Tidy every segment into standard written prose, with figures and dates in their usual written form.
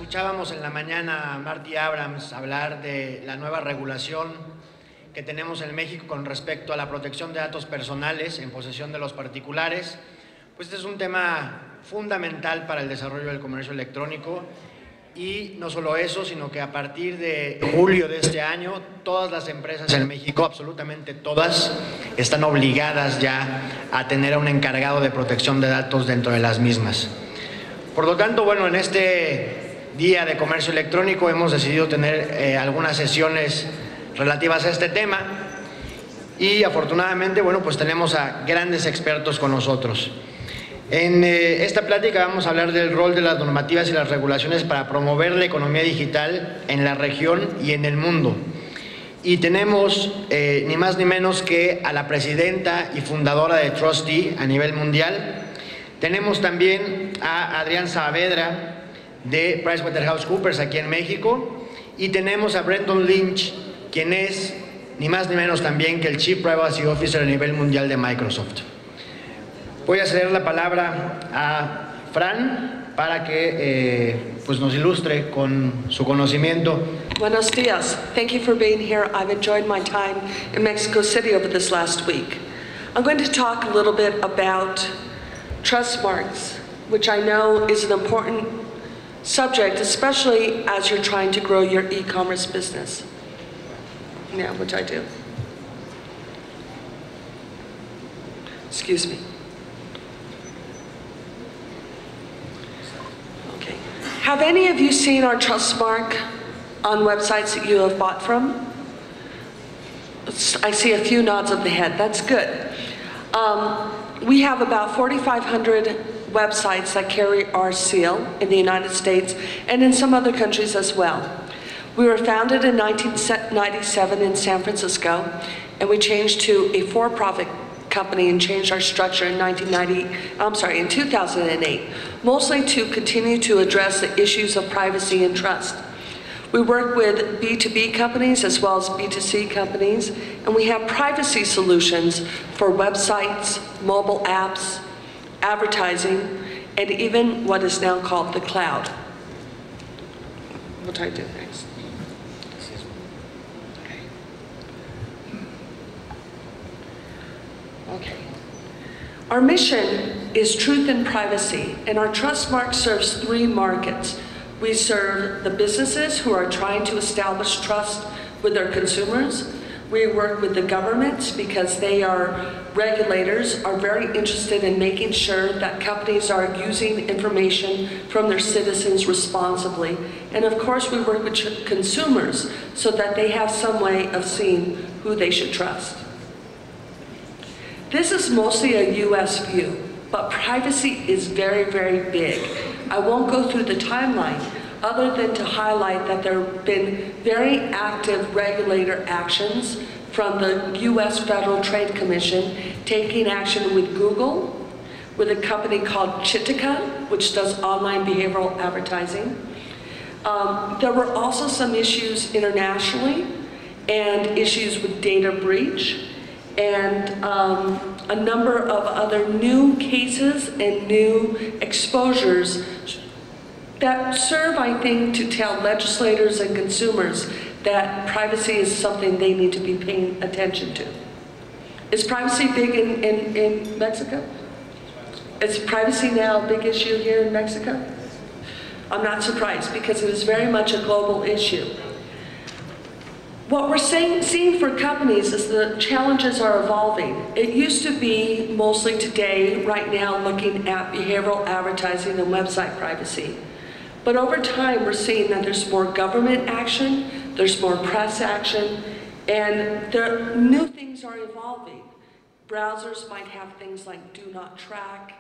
Escuchábamos en la mañana a Marty Abrams hablar de la nueva regulación que tenemos en México con respecto a la protección de datos personales en posesión de los particulares. Pues este es un tema fundamental para el desarrollo del comercio electrónico y no solo eso, sino que a partir de julio de este año, todas las empresas en México, absolutamente todas, están obligadas ya a tener a un encargado de protección de datos dentro de las mismas. Por lo tanto, bueno, en este Día de Comercio Electrónico hemos decidido tener algunas sesiones relativas a este tema y afortunadamente, bueno, pues tenemos a grandes expertos con nosotros. En esta plática vamos a hablar del rol de las normativas y las regulaciones para promover la economía digital en la región y en el mundo. Y tenemos ni más ni menos que a la presidenta y fundadora de Trusty a nivel mundial. Tenemos también a Adrián Saavedra de PricewaterhouseCoopers aquí en México y tenemos a Brendan Lynch, quien es ni más ni menos también que el Chief Privacy Officer a nivel mundial de Microsoft. Voy a ceder la palabra a Fran para que pues nos ilustre con su conocimiento. Buenos días. Thank you for being here. I've enjoyed my time in Mexico City over this last week. I'm going to talk a little bit about trust marks, which I know is an important subject, especially as you're trying to grow your e-commerce business. Yeah, which I do. Excuse me. Okay. Have any of you seen our trust mark on websites that you have bought from? I see a few nods of the head. That's good. We have about 4,500 websites that carry our seal in the United States and in some other countries as well. We were founded in 1997 in San Francisco, and we changed to a for-profit company and changed our structure in 2008, mostly to continue to address the issues of privacy and trust. We work with B2B companies as well as B2C companies, and we have privacy solutions for websites, mobile apps, advertising, and even what is now called the cloud. What do I do next? Okay. Our mission is truth and privacy, and our trust mark serves three markets. We serve the businesses who are trying to establish trust with their consumers. We work with the governments because they are regulators, are very interested in making sure that companies are using information from their citizens responsibly. And of course, we work with consumers so that they have some way of seeing who they should trust. This is mostly a US view, but privacy is very, very big. I won't go through the timeline other than to highlight that there have been very active regulator actions from the US Federal Trade Commission taking action with Google, with a company called Chitika, which does online behavioral advertising. There were also some issues internationally and issues with data breach and a number of other new cases and new exposures that serve, I think, to tell legislators and consumers that privacy is something they need to be paying attention to. Is privacy big in Mexico? Is privacy now a big issue here in Mexico? I'm not surprised because it is very much a global issue. What we're seeing for companies is the challenges are evolving. It used to be mostly today, right now, looking at behavioral advertising and website privacy. But over time, we're seeing that there's more government action, there's more press action, and new things are evolving. Browsers might have things like do not track.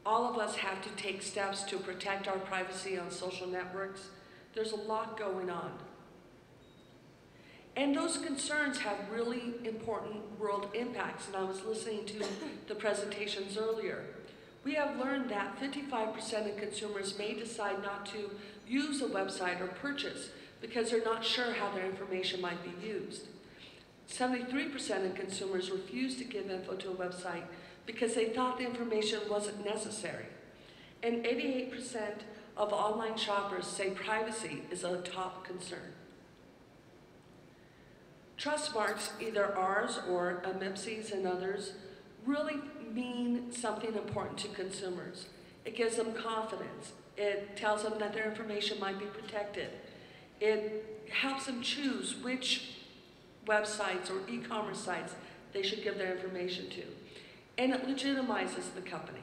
All of us have to take steps to protect our privacy on social networks. There's a lot going on. And those concerns have really important world impacts, and I was listening to the presentations earlier. We have learned that 55% of consumers may decide not to use a website or purchase because they're not sure how their information might be used. 73% of consumers refuse to give info to a website because they thought the information wasn't necessary. And 88% of online shoppers say privacy is a top concern. Trust marks, either ours or MIPSI's and others, really mean something important to consumers. It gives them confidence. It tells them that their information might be protected. It helps them choose which websites or e-commerce sites they should give their information to. And it legitimizes the company.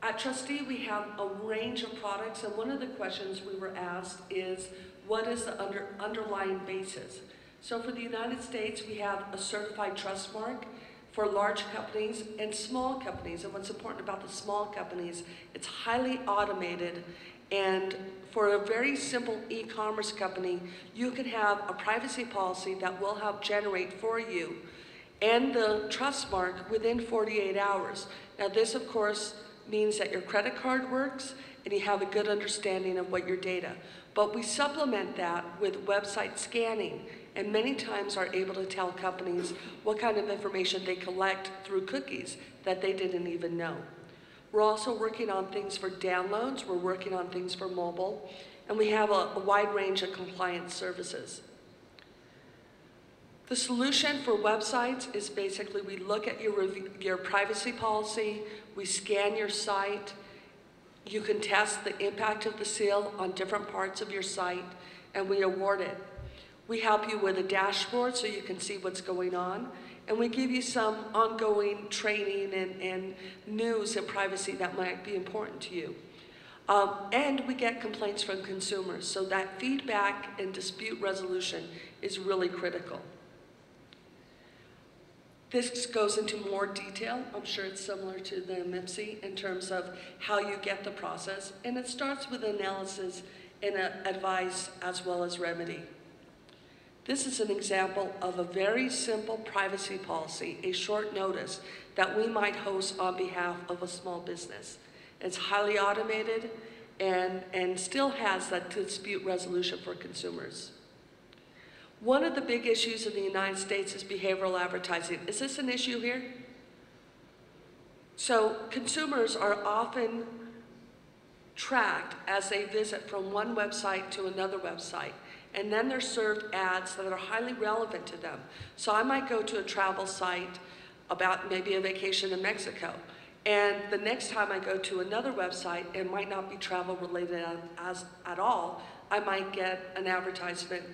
At Trustee, we have a range of products, and one of the questions we were asked is, what is the underlying basis? So for the United States, we have a certified trust mark for large companies and small companies. And what's important about the small companies, it's highly automated. And for a very simple e-commerce company, you can have a privacy policy that will help generate for you and the trust mark within 48 hours. Now this, of course, means that your credit card works and you have a good understanding of what your data. But we supplement that with website scanning, and many times are able to tell companies what kind of information they collect through cookies that they didn't even know. We're also working on things for downloads, we're working on things for mobile, and we have a wide range of compliance services. The solution for websites is basically we look at your privacy policy, we scan your site, you can test the impact of the seal on different parts of your site, and we award it. We help you with a dashboard so you can see what's going on, and we give you some ongoing training and news and privacy that might be important to you. And we get complaints from consumers, so that feedback and dispute resolution is really critical. This goes into more detail. I'm sure it's similar to the MIPSI in terms of how you get the process, and it starts with analysis and advice as well as remedy. This is an example of a very simple privacy policy, a short notice that we might host on behalf of a small business. It's highly automated and still has that dispute resolution for consumers. One of the big issues in the United States is behavioral advertising. Is this an issue here? So consumers are often tracked as they visit from one website to another website, and then they're served ads that are highly relevant to them. So I might go to a travel site about maybe a vacation in Mexico, and the next time I go to another website, it might not be travel related at all. I might get an advertisement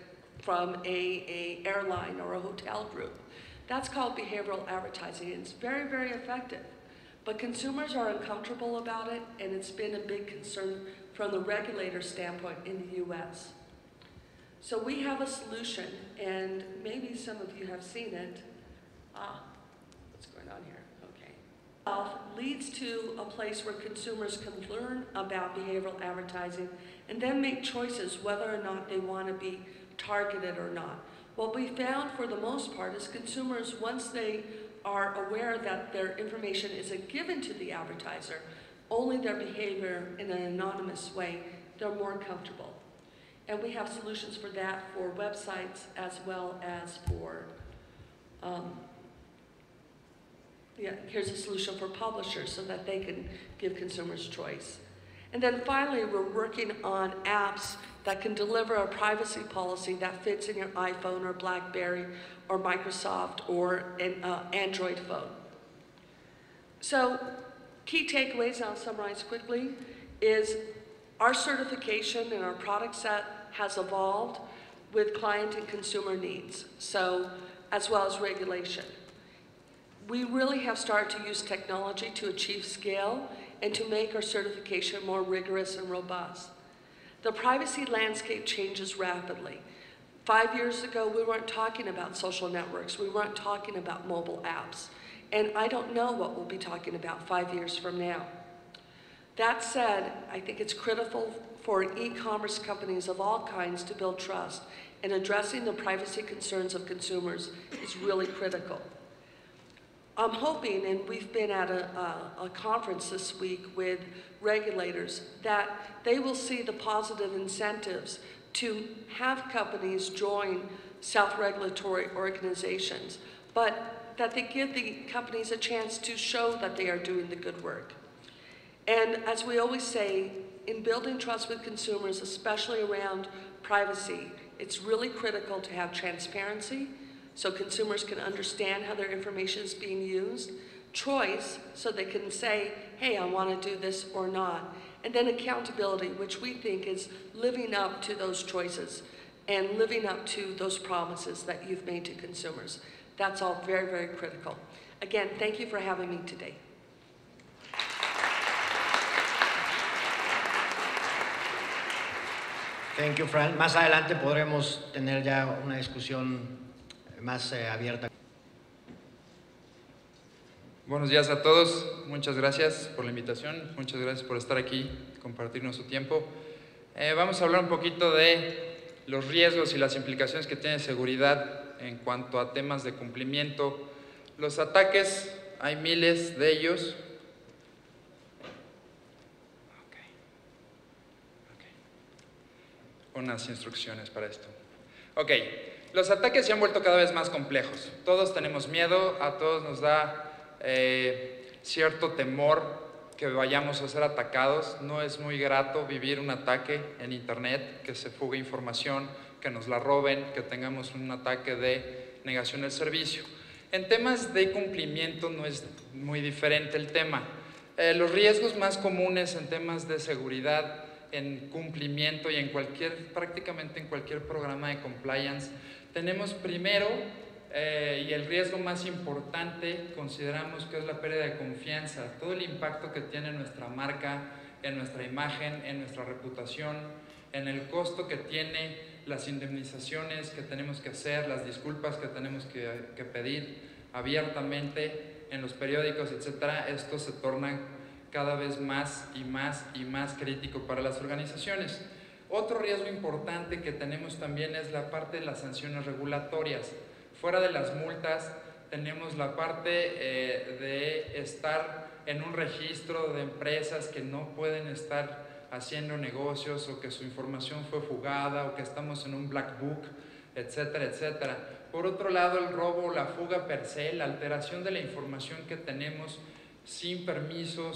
from a airline or a hotel group. That's called behavioral advertising. It's very, very effective. But consumers are uncomfortable about it, and it's been a big concern from the regulator standpoint in the US. So we have a solution, and maybe some of you have seen it. What's going on here? Okay. Leads to a place where consumers can learn about behavioral advertising and then make choices whether or not they want to be targeted or not. What we found for the most part is consumers, once they are aware that their information isn't given to the advertiser, only their behavior in an anonymous way, they're more comfortable. And we have solutions for that for websites as well as for, here's a solution for publishers so that they can give consumers choice. And then finally, we're working on apps that can deliver a privacy policy that fits in your iPhone or BlackBerry or Microsoft or an Android phone. So key takeaways, I'll summarize quickly, is our certification and our product set has evolved with client and consumer needs, so as well as regulation. We really have started to use technology to achieve scale and to make our certification more rigorous and robust. The privacy landscape changes rapidly. 5 years ago, we weren't talking about social networks. We weren't talking about mobile apps. And I don't know what we'll be talking about 5 years from now. That said, I think it's critical for e-commerce companies of all kinds to build trust, and addressing the privacy concerns of consumers is really critical. I'm hoping, and we've been at a conference this week with regulators, that they will see the positive incentives to have companies join self-regulatory organizations, but that they give the companies a chance to show that they are doing the good work. And as we always say, in building trust with consumers, especially around privacy, it's really critical to have transparency so consumers can understand how their information is being used, choice so they can say, hey, I want to do this or not, and then accountability, which we think is living up to those choices and living up to those promises that you've made to consumers. That's all very, very critical. Again, thank you for having me today. Thank you, Fran. Más adelante podremos tener ya una discusión más abierta. Buenos días a todos. Muchas gracias por la invitación. Muchas gracias por estar aquí, compartirnos su tiempo. Vamos a hablar un poquito de los riesgos y las implicaciones que tiene seguridad en cuanto a temas de cumplimiento. Los ataques, hay miles de ellos. Unas instrucciones para esto. Los ataques se han vuelto cada vez más complejos. Todos tenemos miedo, a todos nos da cierto temor que vayamos a ser atacados. No es muy grato vivir un ataque en internet, que se fugue información, que nos la roben, que tengamos un ataque de negación del servicio. En temas de cumplimiento no es muy diferente el tema. Los riesgos más comunes en temas de seguridad, en cumplimiento y prácticamente en cualquier programa de compliance, tenemos primero, y el riesgo más importante, consideramos que es la pérdida de confianza, todo el impacto que tiene nuestra marca, en nuestra imagen, en nuestra reputación, en el costo que tiene, las indemnizaciones que tenemos que hacer, las disculpas que tenemos que pedir abiertamente en los periódicos, etc. Esto se torna cada vez más y más y más crítico para las organizaciones. Otro riesgo importante que tenemos también es la parte de las sanciones regulatorias. Fuera de las multas, tenemos la parte de estar en un registro de empresas que no pueden estar haciendo negocios, o que su información fue fugada, o que estamos en un black book, etcétera, etcétera. Por otro lado, el robo, la fuga per se, la alteración de la información que tenemos sin permiso,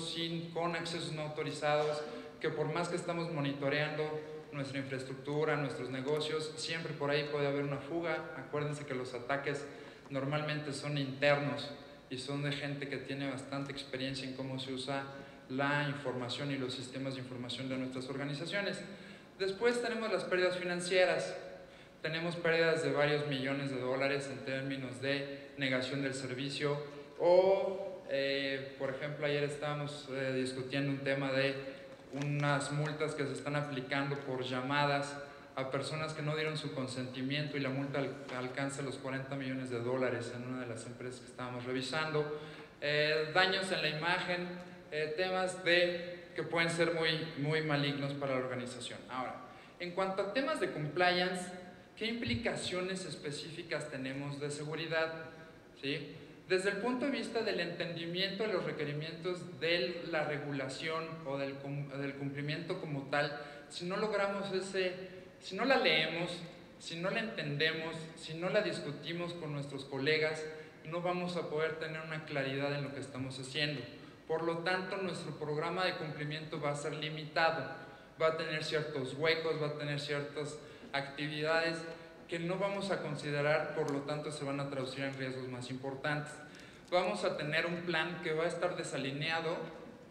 con accesos no autorizados, que por más que estamos monitoreando nuestra infraestructura, nuestros negocios, siempre por ahí puede haber una fuga. Acuérdense que los ataques normalmente son internos y son de gente que tiene bastante experiencia en cómo se usa la información y los sistemas de información de nuestras organizaciones. Después tenemos las pérdidas financieras. Tenemos pérdidas de varios millones de dólares en términos de negación del servicio o, por ejemplo, ayer estábamos discutiendo un tema de unas multas que se están aplicando por llamadas a personas que no dieron su consentimiento y la multa alcanza los 40 millones de dólares en una de las empresas que estábamos revisando. Daños en la imagen, temas que pueden ser muy malignos para la organización. Ahora, en cuanto a temas de compliance, ¿qué implicaciones específicas tenemos de seguridad? ¿Sí? Desde el punto de vista del entendimiento de los requerimientos de la regulación o del cumplimiento como tal, si no logramos si no la leemos, si no la entendemos, si no la discutimos con nuestros colegas, no vamos a poder tener una claridad en lo que estamos haciendo. Por lo tanto, nuestro programa de cumplimiento va a ser limitado, va a tener ciertos huecos, va a tener ciertas actividades que no vamos a considerar, por lo tanto se van a traducir en riesgos más importantes. Vamos a tener un plan que va a estar desalineado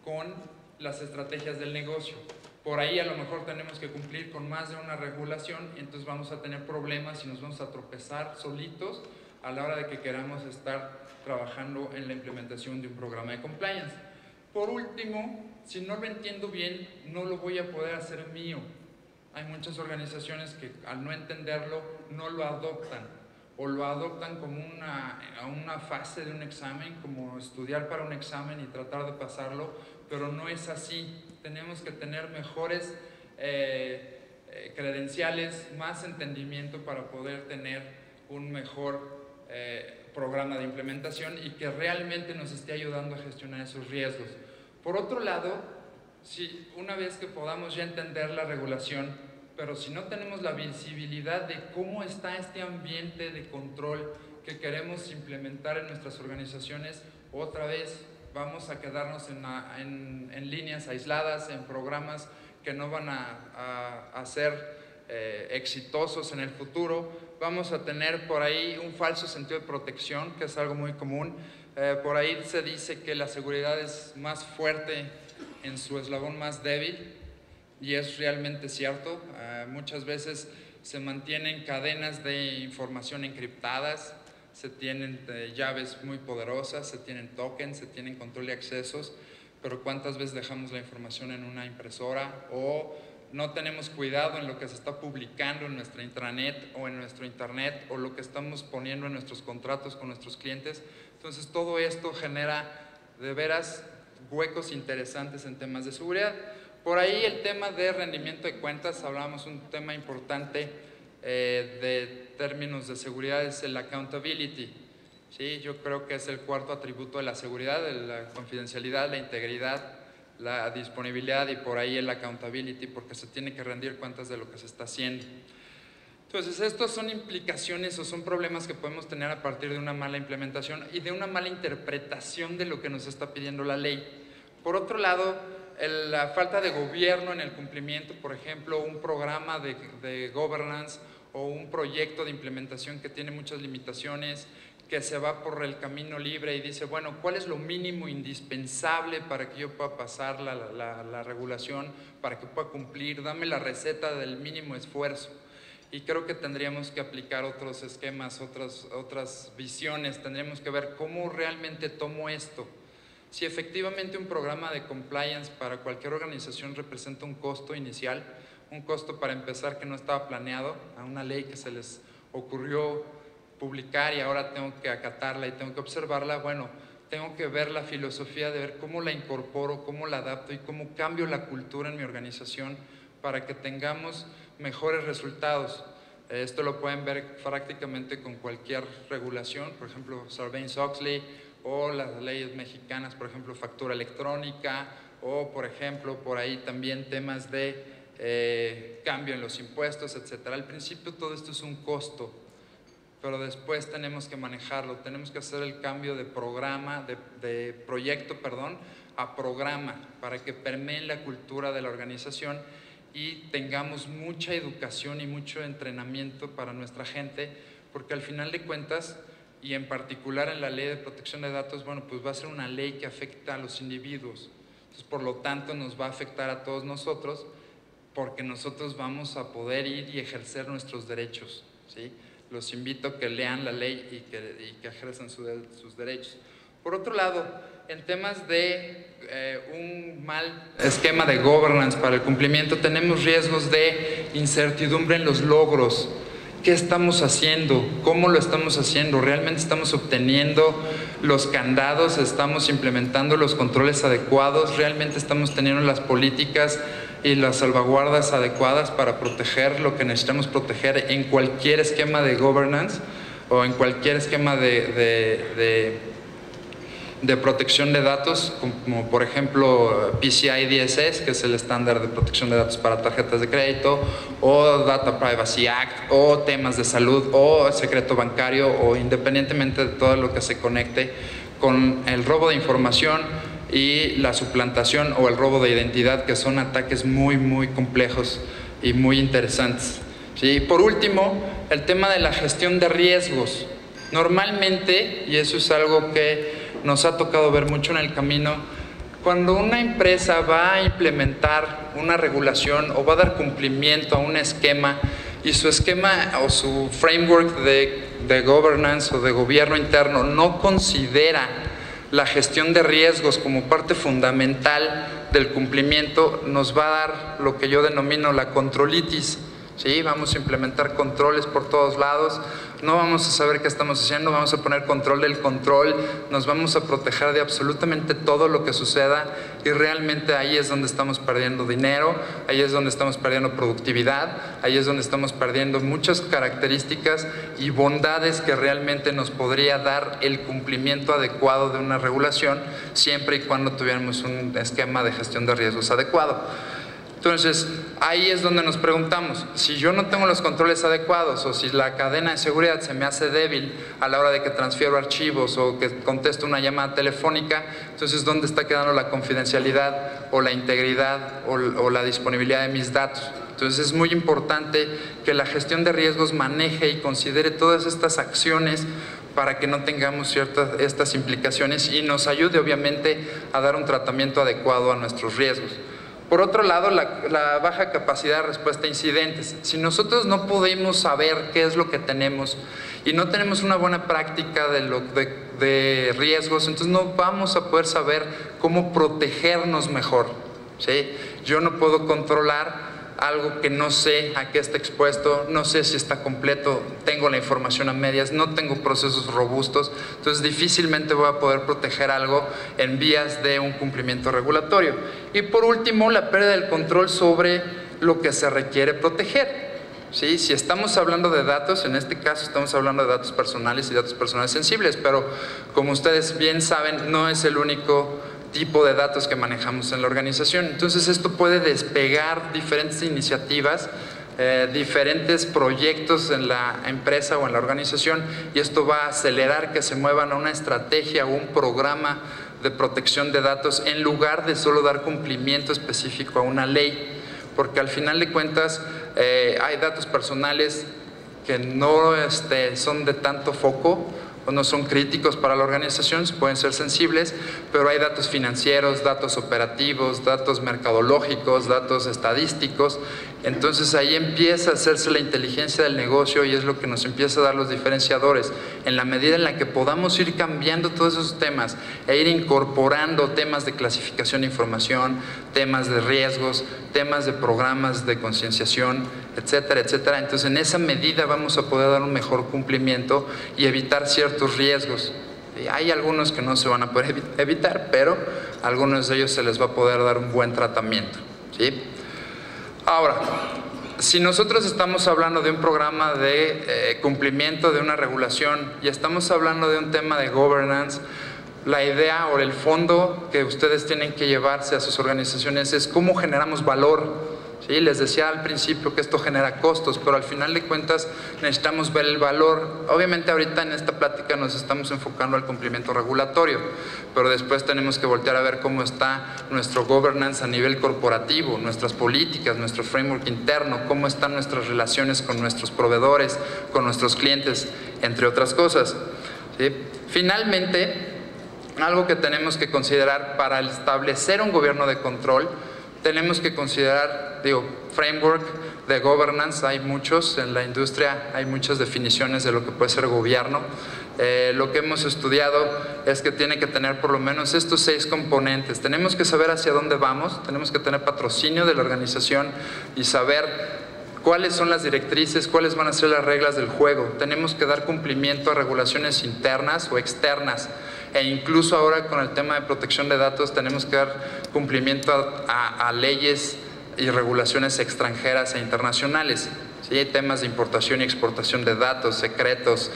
con las estrategias del negocio. Por ahí a lo mejor tenemos que cumplir con más de una regulación y entonces vamos a tener problemas y nos vamos a tropezar solitos a la hora de que queramos estar trabajando en la implementación de un programa de compliance. Por último, si no lo entiendo bien, no lo voy a poder hacer mío. Hay muchas organizaciones que al no entenderlo no lo adoptan o lo adoptan como una fase de un examen, como estudiar para un examen y tratar de pasarlo, pero no es así. Tenemos que tener mejores credenciales, más entendimiento para poder tener un mejor programa de implementación y que realmente nos esté ayudando a gestionar esos riesgos. Por otro lado, si una vez que podamos ya entender la regulación, pero si no tenemos la visibilidad de cómo está este ambiente de control que queremos implementar en nuestras organizaciones, otra vez vamos a quedarnos en líneas aisladas, en programas que no van a ser exitosos en el futuro. Vamos a tener por ahí un falso sentido de protección, que es algo muy común. Por ahí se dice que la seguridad es más fuerte en su eslabón más débil, y es realmente cierto. Muchas veces se mantienen cadenas de información encriptadas, se tienen llaves muy poderosas, se tienen tokens, se tienen control de accesos, pero ¿cuántas veces dejamos la información en una impresora o no tenemos cuidado en lo que se está publicando en nuestra intranet o en nuestro internet o lo que estamos poniendo en nuestros contratos con nuestros clientes? Entonces todo esto genera de veras huecos interesantes en temas de seguridad. Por ahí el tema de rendimiento de cuentas, hablábamos un tema importante de términos de seguridad, es el accountability. ¿Sí? Yo creo que es el cuarto atributo de la seguridad, de la confidencialidad, la integridad, la disponibilidad y por ahí el accountability, porque se tiene que rendir cuentas de lo que se está haciendo. Entonces, estos son implicaciones o son problemas que podemos tener a partir de una mala implementación y de una mala interpretación de lo que nos está pidiendo la ley. Por otro lado, la falta de gobierno en el cumplimiento, por ejemplo, un programa de governance o un proyecto de implementación que tiene muchas limitaciones, que se va por el camino libre y dice, bueno, ¿cuál es lo mínimo indispensable para que yo pueda pasar la regulación, para que pueda cumplir? Dame la receta del mínimo esfuerzo. Y creo que tendríamos que aplicar otros esquemas, otras visiones, tendríamos que ver cómo realmente tomo esto. Si efectivamente un programa de compliance para cualquier organización representa un costo inicial, un costo para empezar que no estaba planeado, a una ley que se les ocurrió publicar y ahora tengo que acatarla y tengo que observarla, bueno, tengo que ver la filosofía de ver cómo la incorporo, cómo la adapto y cómo cambio la cultura en mi organización para que tengamos mejores resultados. Esto lo pueden ver prácticamente con cualquier regulación, por ejemplo, Sarbanes-Oxley, o las leyes mexicanas, por ejemplo, factura electrónica, o por ejemplo, por ahí también temas de cambio en los impuestos, etcétera. Al principio todo esto es un costo, pero después tenemos que manejarlo, tenemos que hacer el cambio de programa, de proyecto, perdón, a programa, para que permee la cultura de la organización y tengamos mucha educación y mucho entrenamiento para nuestra gente, porque al final de cuentas, y en particular en la ley de protección de datos, bueno, pues va a ser una ley que afecta a los individuos. Entonces, por lo tanto, nos va a afectar a todos nosotros, porque nosotros vamos a poder ir y ejercer nuestros derechos, ¿sí? Los invito a que lean la ley y que ejerzan sus derechos. Por otro lado, en temas de un mal esquema de governance para el cumplimiento, tenemos riesgos de incertidumbre en los logros. ¿Qué estamos haciendo? ¿Cómo lo estamos haciendo? ¿Realmente estamos obteniendo los candados? ¿Estamos implementando los controles adecuados? ¿Realmente estamos teniendo las políticas y las salvaguardas adecuadas para proteger lo que necesitamos proteger en cualquier esquema de governance o en cualquier esquema de protección de datos, como por ejemplo PCI DSS, que es el estándar de protección de datos para tarjetas de crédito, o Data Privacy Act, o temas de salud, o secreto bancario, o independientemente de todo lo que se conecte con el robo de información y la suplantación o el robo de identidad, que son ataques muy, muy complejos y muy interesantes. ¿Sí? Por último, el tema de la gestión de riesgos. Normalmente, y eso es algo que nos ha tocado ver mucho en el camino, cuando una empresa va a implementar una regulación o va a dar cumplimiento a un esquema y su esquema o su framework de governance o de gobierno interno no considera la gestión de riesgos como parte fundamental del cumplimiento, nos va a dar lo que yo denomino la controlitis. ¿Sí? Vamos a implementar controles por todos lados, no vamos a saber qué estamos haciendo, vamos a poner control del control, nos vamos a proteger de absolutamente todo lo que suceda y realmente ahí es donde estamos perdiendo dinero, ahí es donde estamos perdiendo productividad, ahí es donde estamos perdiendo muchas características y bondades que realmente nos podría dar el cumplimiento adecuado de una regulación siempre y cuando tuviéramos un esquema de gestión de riesgos adecuado. Entonces, ahí es donde nos preguntamos, si yo no tengo los controles adecuados o si la cadena de seguridad se me hace débil a la hora de que transfiero archivos o que contesto una llamada telefónica, entonces ¿dónde está quedando la confidencialidad o la integridad o la disponibilidad de mis datos? Entonces es muy importante que la gestión de riesgos maneje y considere todas estas acciones para que no tengamos estas implicaciones y nos ayude obviamente a dar un tratamiento adecuado a nuestros riesgos. Por otro lado, la baja capacidad de respuesta a incidentes. Si nosotros no podemos saber qué es lo que tenemos y no tenemos una buena práctica de riesgos, entonces no vamos a poder saber cómo protegernos mejor, ¿sí? Yo no puedo controlar algo que no sé a qué está expuesto, no sé si está completo, tengo la información a medias, no tengo procesos robustos, entonces difícilmente voy a poder proteger algo en vías de un cumplimiento regulatorio. Y por último, la pérdida del control sobre lo que se requiere proteger. ¿Sí? Si estamos hablando de datos, en este caso estamos hablando de datos personales y datos personales sensibles, pero como ustedes bien saben, no es el único tipo de datos que manejamos en la organización. Entonces esto puede despegar diferentes iniciativas, diferentes proyectos en la empresa o en la organización, y esto va a acelerar que se muevan a una estrategia o un programa de protección de datos en lugar de solo dar cumplimiento específico a una ley, porque al final de cuentas hay datos personales que no son de tanto foco o no son críticos para la organización, pueden ser sensibles, pero hay datos financieros, datos operativos, datos mercadológicos, datos estadísticos. Entonces ahí empieza a hacerse la inteligencia del negocio y es lo que nos empieza a dar los diferenciadores. En la medida en la que podamos ir cambiando todos esos temas e ir incorporando temas de clasificación de información, temas de riesgos, temas de programas de concienciación, etcétera, etcétera. Entonces en esa medida vamos a poder dar un mejor cumplimiento y evitar ciertos riesgos. Hay algunos que no se van a poder evitar, pero a algunos de ellos se les va a poder dar un buen tratamiento, ¿sí? Ahora, si nosotros estamos hablando de un programa de cumplimiento de una regulación y estamos hablando de un tema de governance, la idea o el fondo que ustedes tienen que llevarse a sus organizaciones es cómo generamos valor. ¿Sí? Les decía al principio que esto genera costos, pero al final de cuentas necesitamos ver el valor. Obviamente ahorita en esta plática nos estamos enfocando al cumplimiento regulatorio, pero después tenemos que voltear a ver cómo está nuestro governance a nivel corporativo, nuestras políticas, nuestro framework interno, cómo están nuestras relaciones con nuestros proveedores, con nuestros clientes, entre otras cosas. ¿Sí? Finalmente, algo que tenemos que considerar para establecer un gobierno de control, tenemos que considerar, framework de governance, hay muchos en la industria, hay muchas definiciones de lo que puede ser gobierno. Lo que hemos estudiado es que tiene que tener por lo menos estos 6 componentes. Tenemos que saber hacia dónde vamos, tenemos que tener patrocinio de la organización y saber cuáles son las directrices, cuáles van a ser las reglas del juego. Tenemos que dar cumplimiento a regulaciones internas o externas. E incluso ahora con el tema de protección de datos tenemos que dar cumplimiento a leyes y regulaciones extranjeras e internacionales. ¿Sí? Hay temas de importación y exportación de datos, secretos,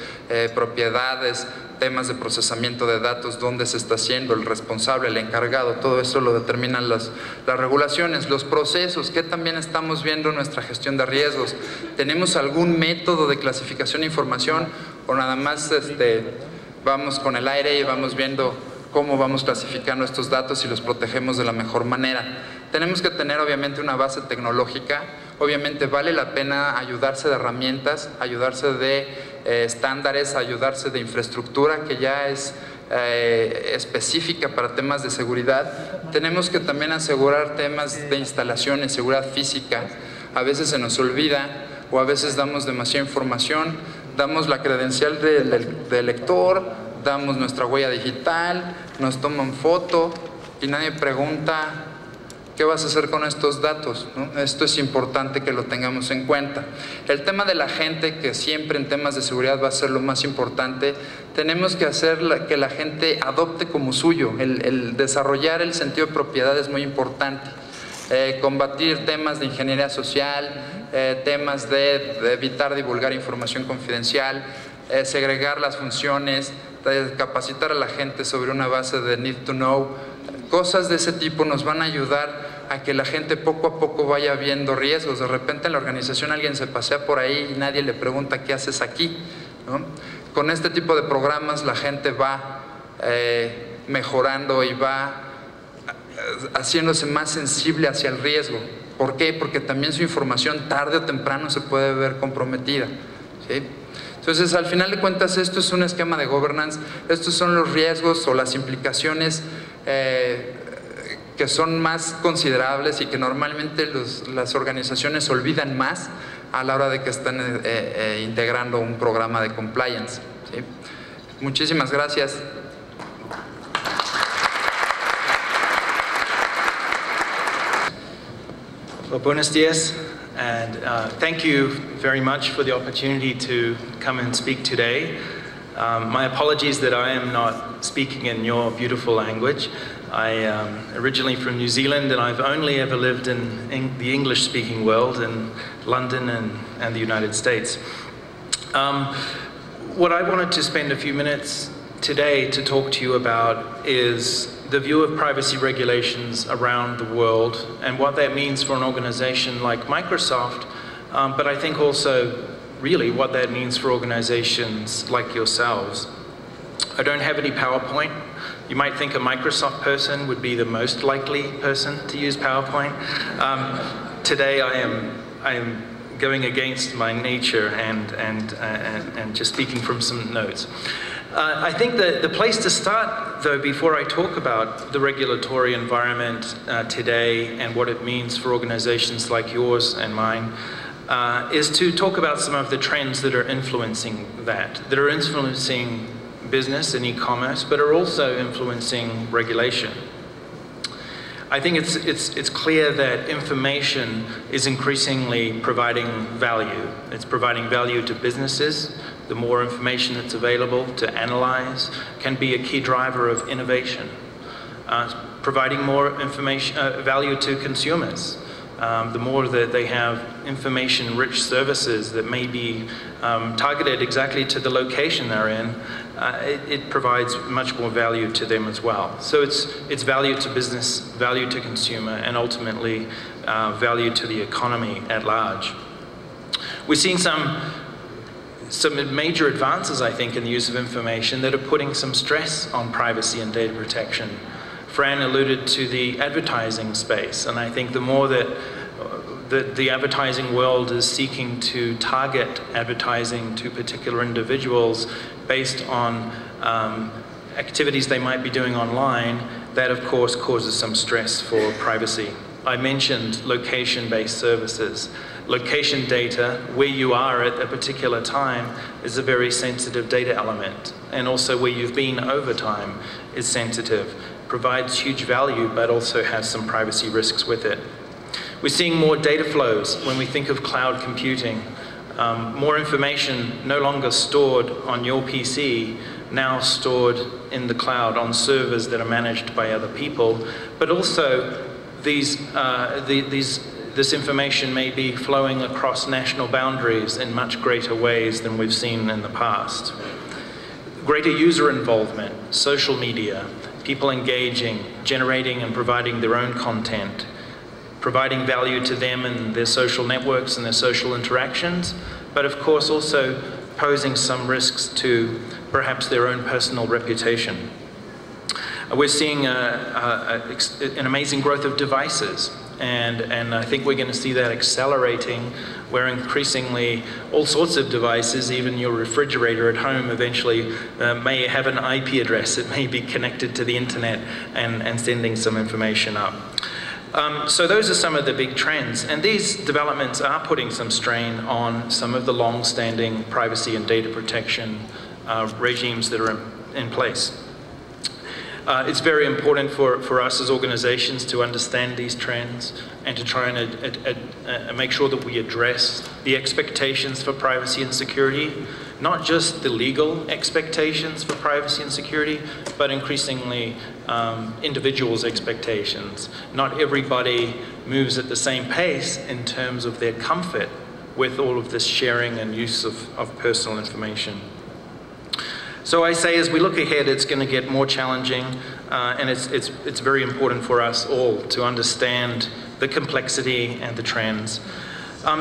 propiedades, temas de procesamiento de datos, dónde se está haciendo, el responsable, el encargado, todo eso lo determinan las regulaciones, los procesos, que también estamos viendo en nuestra gestión de riesgos. ¿Tenemos algún método de clasificación de información o nada más vamos con el aire y vamos viendo cómo vamos clasificando estos datos y los protegemos de la mejor manera? Tenemos que tener obviamente una base tecnológica, obviamente vale la pena ayudarse de herramientas, ayudarse de estándares, ayudarse de infraestructura que ya es específica para temas de seguridad. Tenemos que también asegurar temas de instalaciones, seguridad física. A veces se nos olvida o a veces damos demasiada información, damos la credencial del lector, damos nuestra huella digital, nos toman foto y nadie pregunta ¿qué vas a hacer con estos datos? ¿No? Esto es importante que lo tengamos en cuenta. El tema de la gente, que siempre en temas de seguridad va a ser lo más importante, tenemos que hacer que la gente adopte como suyo. El desarrollar el sentido de propiedad es muy importante. Combatir temas de ingeniería social, temas de evitar divulgar información confidencial, segregar las funciones, capacitar a la gente sobre una base de need to know. Cosas de ese tipo nos van a ayudar a que la gente poco a poco vaya viendo riesgos. De repente en la organización alguien se pasea por ahí y nadie le pregunta ¿qué haces aquí?, ¿no? Con este tipo de programas la gente va mejorando y va haciéndose más sensible hacia el riesgo. ¿Por qué? Porque también su información tarde o temprano se puede ver comprometida, ¿sí? Entonces, al final de cuentas, esto es un esquema de governance, estos son los riesgos o las implicaciones que son más considerables y que normalmente las organizaciones olvidan más a la hora de que están integrando un programa de compliance, ¿sí? Muchísimas gracias. Well, buenos dias, and thank you very much for the opportunity to come and speak today. My apologies that I am not speaking in your beautiful language. I am originally from New Zealand, and I've only ever lived in the English-speaking world, in London and the United States. What I wanted to spend a few minutes today to talk to you about is the view of privacy regulations around the world and what that means for an organization like Microsoft, but I think also really what that means for organizations like yourselves. I don't have any PowerPoint. You might think a Microsoft person would be the most likely person to use PowerPoint. Today I am going against my nature and just speaking from some notes. I think that the place to start, though, before I talk about the regulatory environment today and what it means for organizations like yours and mine, is to talk about some of the trends that are influencing that are influencing business and e-commerce, but are also influencing regulation. I think it's clear that information is increasingly providing value. It's providing value to businesses. The more information that's available to analyze can be a key driver of innovation. Providing more information, value to consumers. The more that they have information-rich services that may be targeted exactly to the location they're in, it provides much more value to them as well. So it's value to business, value to consumer, and ultimately value to the economy at large. We're seeing some major advances, I think, in the use of information that are putting some stress on privacy and data protection. Fran alluded to the advertising space, and I think the more that the advertising world is seeking to target advertising to particular individuals based on activities they might be doing online, that of course causes some stress for privacy. I mentioned location-based services. Location data, where you are at a particular time, is a very sensitive data element. And also where you've been over time is sensitive. Provides huge value, but also has some privacy risks with it. We're seeing more data flows when we think of cloud computing. More information no longer stored on your PC, now stored in the cloud on servers that are managed by other people, but also this information may be flowing across national boundaries in much greater ways than we've seen in the past. Greater user involvement, social media, people engaging, generating and providing their own content, providing value to them and their social networks and their social interactions, but of course also posing some risks to perhaps their own personal reputation. We're seeing an amazing growth of devices, and I think we're going to see that accelerating, where increasingly all sorts of devices, even your refrigerator at home eventually may have an IP address. It may be connected to the internet and sending some information up. So those are some of the big trends, and these developments are putting some strain on some of the long-standing privacy and data protection regimes that are in place. It's very important for us as organizations to understand these trends and to try and make sure that we address the expectations for privacy and security, not just the legal expectations for privacy and security, but increasingly individuals' expectations. Not everybody moves at the same pace in terms of their comfort with all of this sharing and use of personal information. So I say, as we look ahead, it's going to get more challenging, and it's very important for us all to understand the complexity and the trends.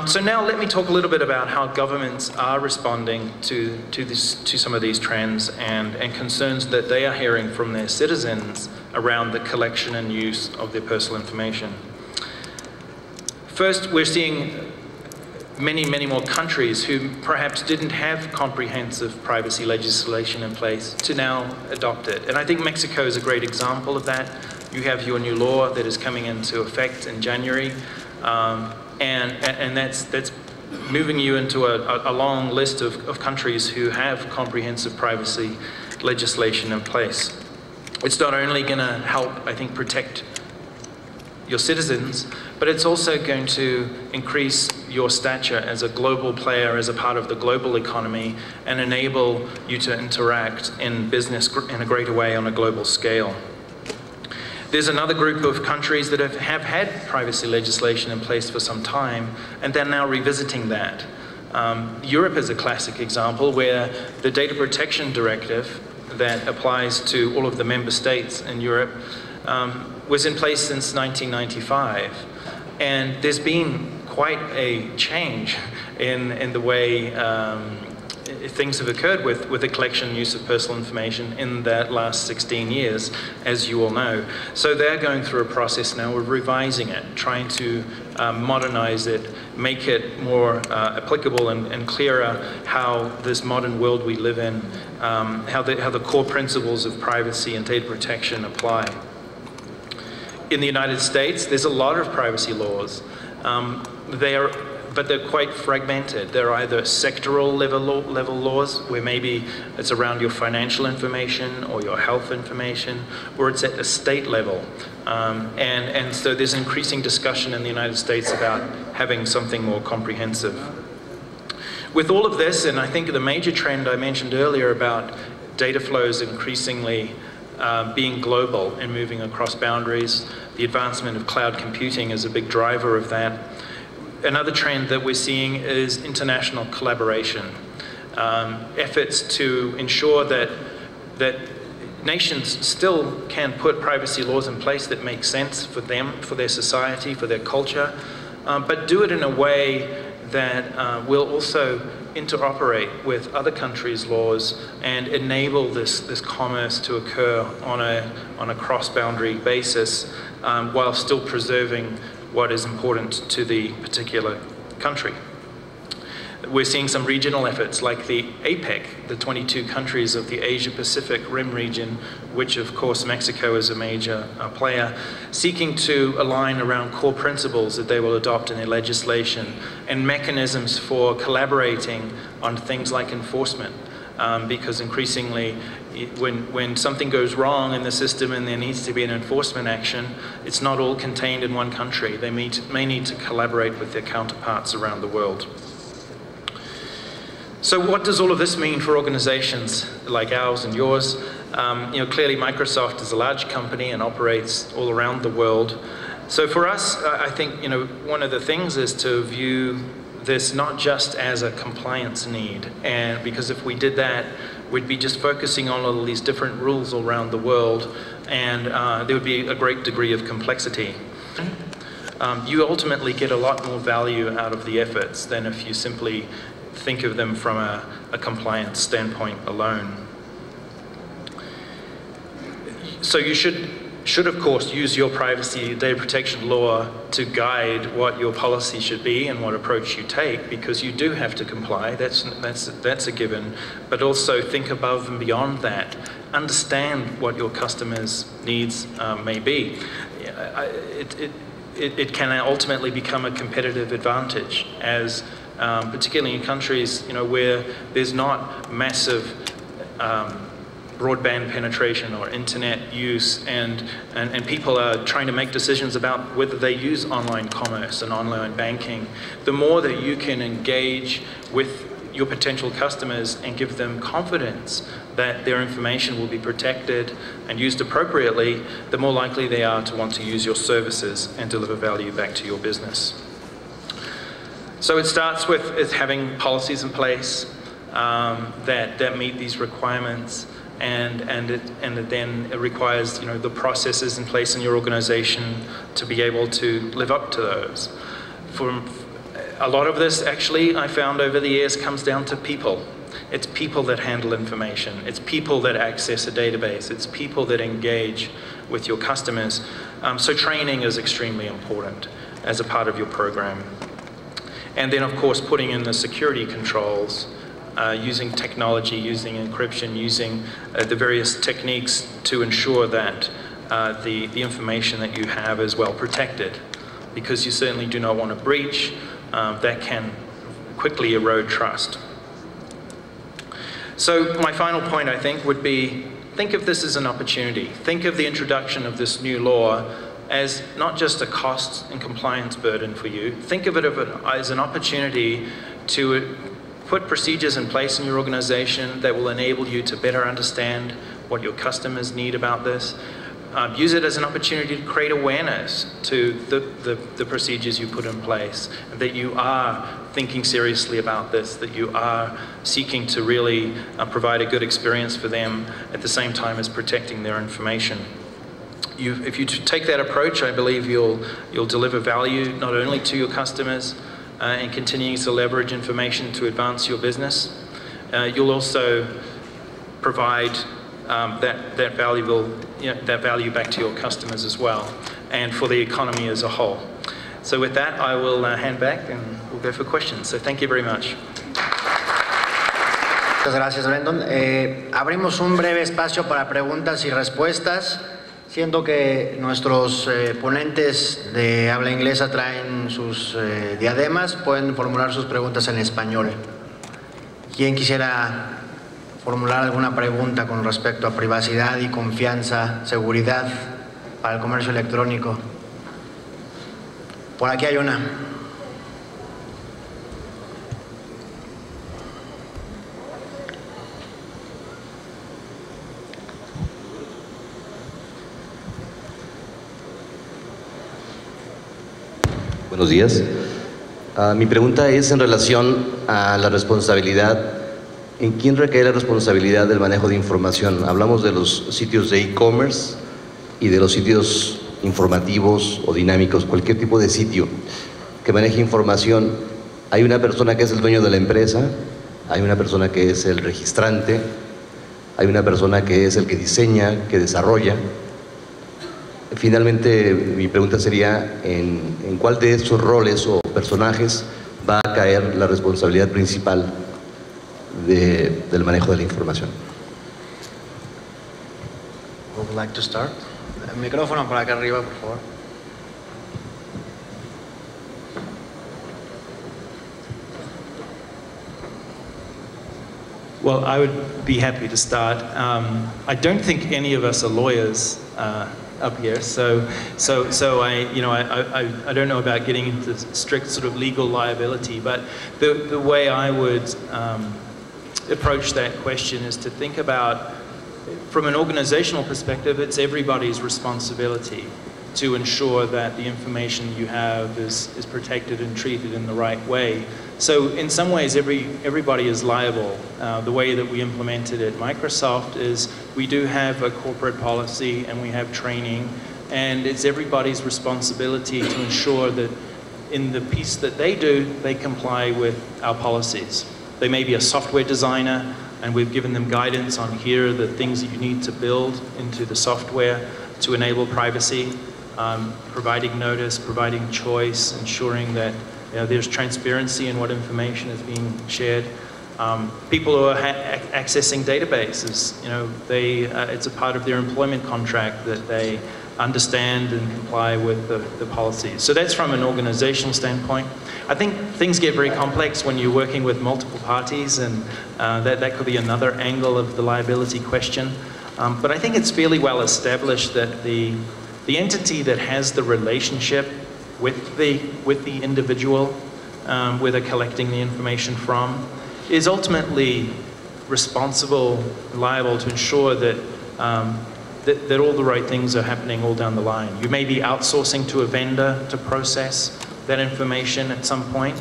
So now let me talk a little bit about how governments are responding to some of these trends and concerns that they are hearing from their citizens around the collection and use of their personal information. First, we're seeing many more countries who perhaps didn't have comprehensive privacy legislation in place to now adopt it. And I think Mexico is a great example of that. You have your new law that is coming into effect in January. And that's moving you into a long list of countries who have comprehensive privacy legislation in place. It's not only going to help, I think, protect your citizens, but it's also going to increase your stature as a global player, as a part of the global economy, and enable you to interact in business in a greater way on a global scale. There's another group of countries that have had privacy legislation in place for some time, and they're now revisiting that. Europe is a classic example where the Data Protection Directive that applies to all of the member states in Europe was in place since 1995. And there's been quite a change in the way things have occurred with the collection and use of personal information in that last 16 years, as you all know. So they're going through a process now of revising it, trying to modernize it, make it more applicable and clearer how this modern world we live in, how the core principles of privacy and data protection apply. In the United States, there's a lot of privacy laws. But they're quite fragmented. They're either sectoral level laws, where maybe it's around your financial information or your health information, or it's at the state level. And so there's increasing discussion in the United States about having something more comprehensive. With all of this, and I think the major trend I mentioned earlier about data flows increasingly being global and moving across boundaries, the advancement of cloud computing is a big driver of that. Another trend that we're seeing is international collaboration. Efforts to ensure that nations still can put privacy laws in place that make sense for them, for their society, for their culture, but do it in a way that will also interoperate with other countries' laws and enable this commerce to occur on a cross-boundary basis while still preserving what is important to the particular country. We're seeing some regional efforts like the APEC, the 22 countries of the Asia-Pacific Rim region, which of course Mexico is a major player, seeking to align around core principles that they will adopt in their legislation and mechanisms for collaborating on things like enforcement. Because increasingly, when something goes wrong in the system and there needs to be an enforcement action, it's not all contained in one country. They may need to collaborate with their counterparts around the world. So what does all of this mean for organizations like ours and yours? Clearly Microsoft is a large company and operates all around the world. So for us, I think one of the things is to view this not just as a compliance need, and because if we did that, we'd be just focusing on all of these different rules all around the world, and there would be a great degree of complexity. You ultimately get a lot more value out of the efforts than if you simply think of them from a compliance standpoint alone. So you should of course use your privacy data protection law to guide what your policy should be and what approach you take, because you do have to comply, that's a given, but also think above and beyond that. Understand what your customers' needs may be. It can ultimately become a competitive advantage, as particularly in countries where there's not massive broadband penetration or internet use, and people are trying to make decisions about whether they use online commerce and online banking. The more that you can engage with your potential customers and give them confidence that their information will be protected and used appropriately, the more likely they are to want to use your services and deliver value back to your business. So it starts with having policies in place that meet these requirements. and it then requires the processes in place in your organization to be able to live up to those. For a lot of this, actually, I found over the years comes down to people. It's people that handle information. It's people that access a database. It's people that engage with your customers. So training is extremely important as a part of your program. And then, of course, putting in the security controls, using technology, using encryption, using the various techniques to ensure that the information that you have is well protected, because you certainly do not want to breach. That can quickly erode trust. So my final point, I think, would be, think of this as an opportunity. Think of the introduction of this new law as not just a cost and compliance burden for you. Think of it as an opportunity to put procedures in place in your organization that will enable you to better understand what your customers need about this. Use it as an opportunity to create awareness to the procedures you put in place, that you are thinking seriously about this, that you are seeking to really provide a good experience for them at the same time as protecting their information. If you take that approach, I believe you'll deliver value not only to your customers and continuing to leverage information to advance your business, you'll also provide that value back to your customers as well, and for the economy as a whole. So with that, I will hand back and we'll go for questions. So thank you very much. Muchas gracias, Brendan. Abrimos un breve espacio para preguntas y respuestas. Siento que nuestros ponentes de habla inglesa traen sus diademas. Pueden formular sus preguntas en español. ¿Quién quisiera formular alguna pregunta con respecto a privacidad y confianza, seguridad para el comercio electrónico? Por aquí hay una. Buenos días. Mi pregunta es en relación a la responsabilidad. ¿En quién recae la responsabilidad del manejo de información? Hablamos de los sitios de e-commerce y de los sitios informativos o dinámicos, cualquier tipo de sitio que maneje información. Hay una persona que es el dueño de la empresa, hay una persona que es el registrante, hay una persona que es el que diseña, que desarrolla. Finalmente, mi pregunta sería, ¿en cuál de esos roles o personajes va a caer la responsabilidad principal del manejo de la información? Who would like to start? El micrófono por acá arriba, por favor. Well, I would be happy to start. I don't think any of us are lawyers up here, so I don't know about getting into strict sort of legal liability, but the way I would approach that question is to think about, from an organizational perspective, it's everybody's responsibility to ensure that the information you have is protected and treated in the right way. So in some ways, everybody is liable. The way that we implement it at Microsoft is we do have a corporate policy and we have training, and it's everybody's responsibility to ensure that in the piece that they do, they comply with our policies. They may be a software designer, and we've given them guidance on here are the things that you need to build into the software to enable privacy, providing notice, providing choice, ensuring that there's transparency in what information is being shared. People who are accessing databases, it's a part of their employment contract that they understand and comply with the policies. So that's from an organizational standpoint. I think things get very complex when you're working with multiple parties, and that could be another angle of the liability question. But I think it's fairly well established that the entity that has the relationship with the individual where they're collecting the information from is ultimately responsible, liable to ensure that that all the right things are happening all down the line. You may be outsourcing to a vendor to process that information at some point,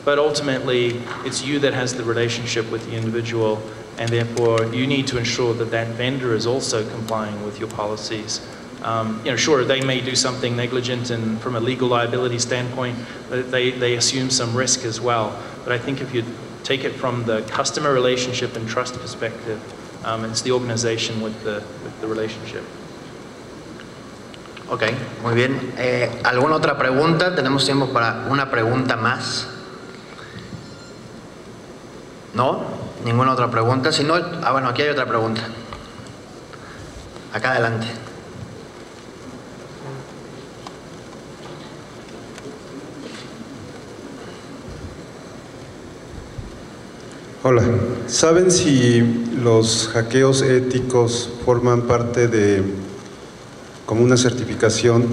but ultimately it's you that has the relationship with the individual and therefore you need to ensure that that vendor is also complying with your policies. Sure, they may do something negligent and from a legal liability standpoint, they assume some risk as well. But I think if you take it from the customer relationship and trust perspective, it's the organization with the relationship. Ok, muy bien. ¿Alguna otra pregunta? Tenemos tiempo para una pregunta más. ¿No? ¿Ninguna otra pregunta? Si no, bueno, aquí hay otra pregunta. Acá adelante. Hola, ¿saben si los hackeos éticos forman parte de como una certificación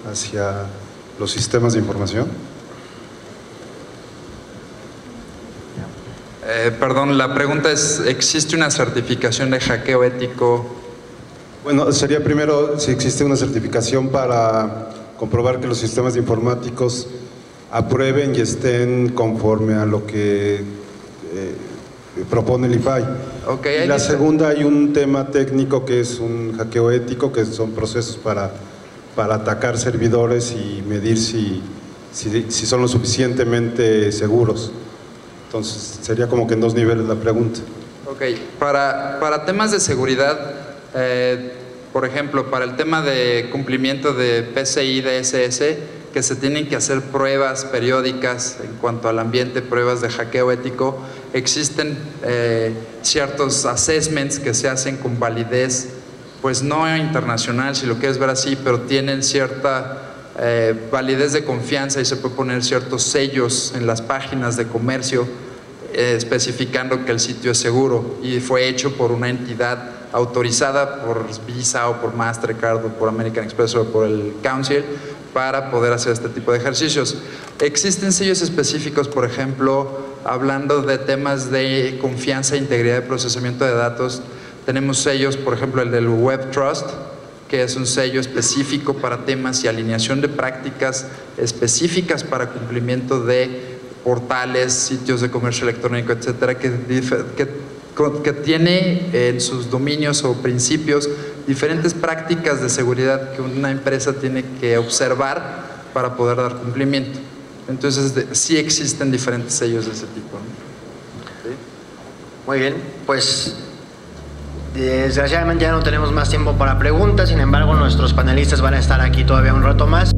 hacia los sistemas de información? Perdón, la pregunta es, ¿existe una certificación de hackeo ético? Bueno, sería primero si existe una certificación para comprobar que los sistemas informáticos aprueben y estén conforme a lo que propone el IFAI. Okay, y la segunda, hay un tema técnico que es un hackeo ético, que son procesos para atacar servidores y medir si son lo suficientemente seguros. Entonces, sería como que en dos niveles la pregunta. Ok, para temas de seguridad, por ejemplo, para el tema de cumplimiento de PCI DSS, que se tienen que hacer pruebas periódicas en cuanto al ambiente, pruebas de hackeo ético, existen ciertos assessments que se hacen con validez, pues no internacional, si lo quieres ver así, pero tienen cierta validez de confianza y se puede poner ciertos sellos en las páginas de comercio especificando que el sitio es seguro y fue hecho por una entidad autorizada por Visa o por Mastercard o por American Express o por el Council para poder hacer este tipo de ejercicios. Existen sellos específicos, por ejemplo, hablando de temas de confianza e integridad de procesamiento de datos. Tenemos sellos, por ejemplo, el del Web Trust, que es un sello específico para temas y alineación de prácticas específicas para cumplimiento de portales, sitios de comercio electrónico, etcétera, que tiene en sus dominios o principios diferentes prácticas de seguridad que una empresa tiene que observar para poder dar cumplimiento. Entonces, sí existen diferentes sellos de ese tipo, ¿no? ¿Sí? Muy bien, pues desgraciadamente ya no tenemos más tiempo para preguntas, sin embargo nuestros panelistas van a estar aquí todavía un rato más.